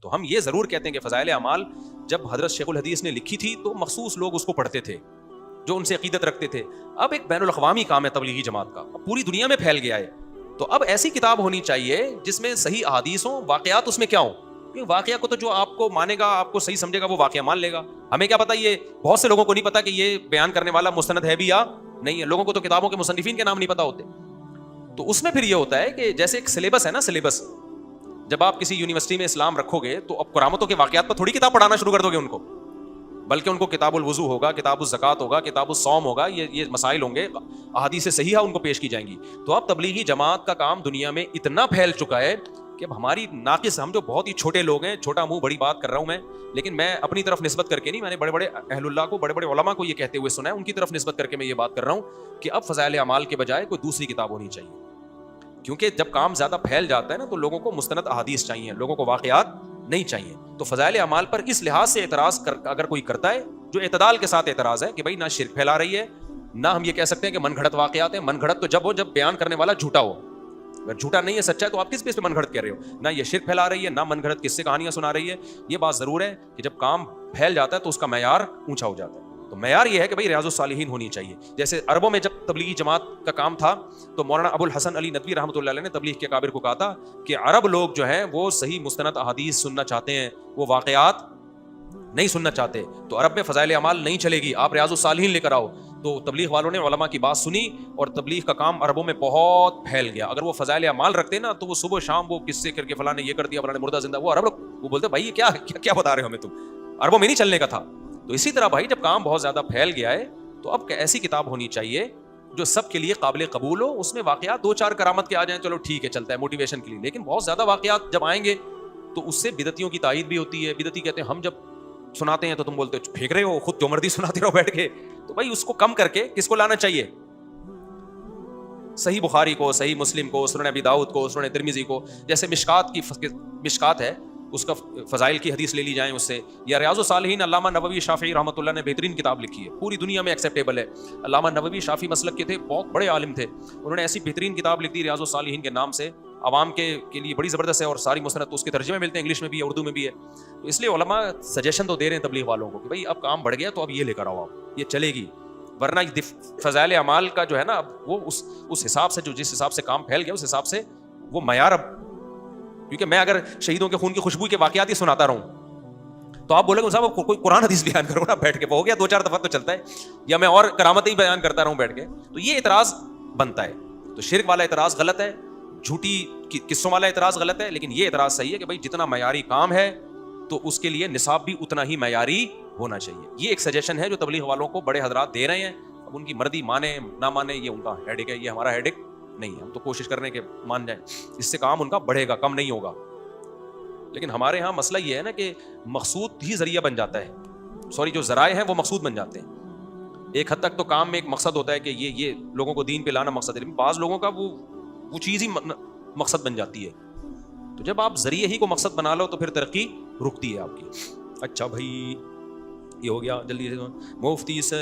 تو ہم یہ ضرور کہتے ہیں کہ فضائل اعمال جب حضرت شیخ الحدیث نے لکھی تھی تو مخصوص لوگ اس کو پڑھتے تھے جو ان سے عقیدت رکھتے تھے. اب ایک بین الاقوامی کام ہے تبلیغی جماعت کا, اب پوری دنیا میں پھیل گیا ہے. تو اب ایسی کتاب ہونی چاہیے جس میں صحیح احادیث ہوں, واقعات اس میں کیا ہوں, کیونکہ واقعہ کو تو جو آپ کو مانے گا, آپ کو صحیح سمجھے گا, وہ واقعہ مان لے گا. ہمیں کیا پتا, یہ بہت سے لوگوں کو نہیں پتا کہ یہ بیان کرنے والا مستند ہے بھی یا نہیں ہے. لوگوں کو تو کتابوں کے مصنفین کے نام نہیں پتا ہوتے. تو اس میں پھر یہ ہوتا ہے کہ جیسے ایک سلیبس ہے نا, سلیبس جب آپ کسی یونیورسٹی میں اسلام رکھو گے تو اب کرامتوں کے واقعات پر تھوڑی کتاب پڑھانا شروع کر دو گے ان کو, بلکہ ان کو کتاب الوضو ہوگا, کتاب الزکات ہوگا, کتاب الصوم ہوگا, یہ مسائل ہوں گے, احادیث صحیحہ ان کو پیش کی جائیں گی. تو اب تبلیغی جماعت کا کام دنیا میں اتنا پھیل چکا ہے کہ اب ہماری ناقص, ہم جو بہت ہی چھوٹے لوگ ہیں, چھوٹا منہ بڑی بات کر رہا ہوں میں, لیکن میں اپنی طرف نسبت کر کے نہیں, میں نے بڑے بڑے اہل اللہ کو, بڑے بڑے علماء کو یہ کہتے ہوئے سنا ہے, ان کی طرف نسبت کر کے میں یہ بات کر رہا ہوں کہ اب فضائل اعمال کے بجائے کوئی دوسری کتاب ہونی چاہیے. کیونکہ جب کام زیادہ پھیل جاتا ہے نا تو لوگوں کو مستند احادیث چاہیے, لوگوں کو واقعات نہیں چاہیے. تو فضائل اعمال پر اس لحاظ سے اعتراض اگر کوئی کرتا ہے جو اعتدال کے ساتھ اعتراض ہے کہ بھائی نہ شرک پھیلا رہی ہے, نہ ہم یہ کہہ سکتے ہیں کہ من گھڑت واقعات ہیں. من گھڑت تو جب ہو جب بیان کرنے والا جھوٹا ہو, اگر جھوٹا نہیں ہے سچا ہے تو آپ کس بیس پہ من گھڑت کہہ رہے ہو. نہ یہ شرک پھیلا رہی ہے, نہ من گھڑت قصے کہانیاں سنا رہی ہے. یہ بات ضرور ہے کہ جب کام پھیل جاتا ہے تو اس کا معیار اونچا ہو جاتا ہے. تو معیار یہ ہے کہ بھائی ریاض الصالحین ہونی چاہیے. جیسے عربوں میں جب تبلیغی جماعت کا کام تھا تو مولانا ابو الحسن علی ندوی رحمۃ اللہ علیہ نے تبلیغ کے اکابر کو کہا تھا کہ عرب لوگ جو ہیں وہ صحیح مستند احادیث سننا چاہتے ہیں, وہ واقعات نہیں سننا چاہتے. تو عرب میں فضائل اعمال نہیں چلے گی, آپ ریاض الصالحین لے کر آؤ. تو تبلیغ والوں نے علماء کی بات سنی اور تبلیغ کا کام عربوں میں بہت پھیل گیا. اگر وہ فضائل اعمال رکھتے نا تو وہ صبح شام وہ قصے کر کے فلاں نے یہ کر دیا, فلاں نے مردہ زندہ, وہ عرب لوگ وہ بولتے بھائی یہ کیا بتا رہے ہو ہمیں, تم عربوں میں نہیں چلنے کا تھا. تو اسی طرح بھائی جب کام بہت زیادہ پھیل گیا ہے تو اب ایسی کتاب ہونی چاہیے جو سب کے لیے قابل قبول ہو. اس میں واقعات 2-4 کرامت کے آ جائیں, چلو ٹھیک ہے, چلتا ہے موٹیویشن کے لیے, لیکن بہت زیادہ واقعات جب آئیں گے تو اس سے بدعتیوں کی تائید بھی ہوتی ہے. بدعتی کہتے ہیں ہم جب سناتے ہیں تو تم بولتے ہو پھینک رہے ہو, خود جو مرضی سناتے رہو بیٹھ کے. تو بھائی اس کو کم کر کے کس کو لانا چاہیے, صحیح بخاری کو, صحیح مسلم کو, سنن ابی داؤد کو, سنن ترمذی کو. جیسے مشکات ہے اس کا فضائل کی حدیث لے لی جائیں اس سے, یا ریاض الصالحین علامہ نووی شافعی رحمۃ اللہ نے بہترین کتاب لکھی ہے, پوری دنیا میں ایکسیپٹیبل ہے. علامہ نووی شافعی مسلک کے تھے, بہت بڑے عالم تھے, انہوں نے ایسی بہترین کتاب لکھ دی ریاض الصالحین کے نام سے, عوام کے لیے بڑی زبردست ہے, اور ساری مستند اس کے ترجمے ملتے ہیں, انگلش میں بھی ہے, اردو میں بھی ہے. تو اس لیے علماء سجیشن تو دے رہے ہیں تبلیغ والوں کو کہ بھائی اب کام بڑھ گیا تو اب یہ لے کر آؤ, آپ یہ چلے گی. ورنہ فضائل اعمال کا جو ہے نا اب وہ اس حساب سے, جو جس حساب سے کام پھیل گیا اس حساب سے وہ معیار, اب کیونکہ میں اگر شہیدوں کے خون کی خوشبو کے واقعات ہی سناتا رہوں تو آپ بولے گے صاحب کوئی قرآن حدیث بیان کرو نا بیٹھ کے, ہو گیا 2-4 دفعہ تو چلتا ہے, یا میں اور کرامتیں ہی بیان کرتا رہوں بیٹھ کے. تو یہ اعتراض بنتا ہے. تو شرک والا اعتراض غلط ہے, جھوٹی قصوں والا اعتراض غلط ہے, لیکن یہ اعتراض صحیح ہے کہ بھائی جتنا معیاری کام ہے تو اس کے لیے نصاب بھی اتنا ہی معیاری ہونا چاہیے. یہ ایک سجیشن ہے جو تبلیغ والوں کو بڑے حضرات دے رہے ہیں. اب ان کی مرضی مانے نہ مانے یہ ان کا ہیڈک ہے, یہ ہمارا ہیڈک نہیں ہے. ہم تو کوشش کر رہے ہیں کہ مان جائیں, اس سے کام ان کا بڑھے گا, کم نہیں ہوگا. لیکن ہمارے ہاں مسئلہ یہ ہے نا کہ مقصود ہی ذریعہ بن جاتا ہے, جو ذرائع ہیں وہ مقصود بن جاتے ہیں. ایک حد تک تو کام میں ایک مقصد ہوتا ہے کہ یہ لوگوں کو دین پہ لانا مقصد ہے, لیکن بعض لوگوں کا وہ چیز ہی مقصد بن جاتی ہے. تو جب آپ ذریعے ہی کو مقصد بنا لو تو پھر ترقی رکتی ہے آپ کی. اچھا بھائی یہ ہو گیا, جلدی سے مفتی سے